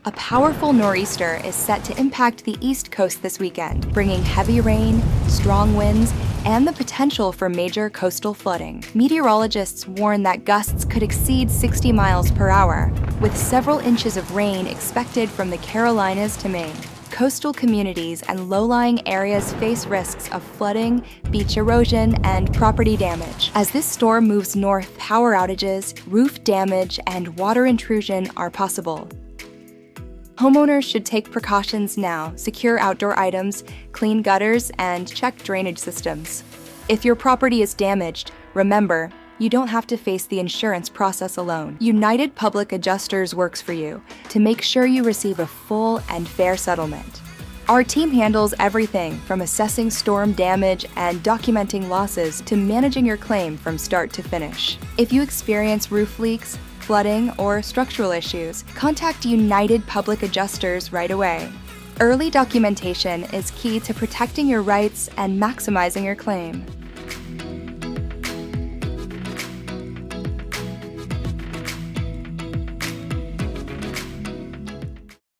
A powerful nor'easter is set to impact the East Coast this weekend, bringing heavy rain, strong winds, and the potential for major coastal flooding. Meteorologists warn that gusts could exceed 60 miles per hour, with several inches of rain expected from the Carolinas to Maine. Coastal communities and low-lying areas face risks of flooding, beach erosion, and property damage. As this storm moves north, power outages, roof damage, and water intrusion are possible. Homeowners should take precautions now, secure outdoor items, clean gutters, and check drainage systems. If your property is damaged, remember, you don't have to face the insurance process alone. United Public Adjusters works for you to make sure you receive a full and fair settlement. Our team handles everything from assessing storm damage and documenting losses to managing your claim from start to finish. If you experience roof leaks, flooding, or structural issues, contact United Public Adjusters right away. Early documentation is key to protecting your rights and maximizing your claim.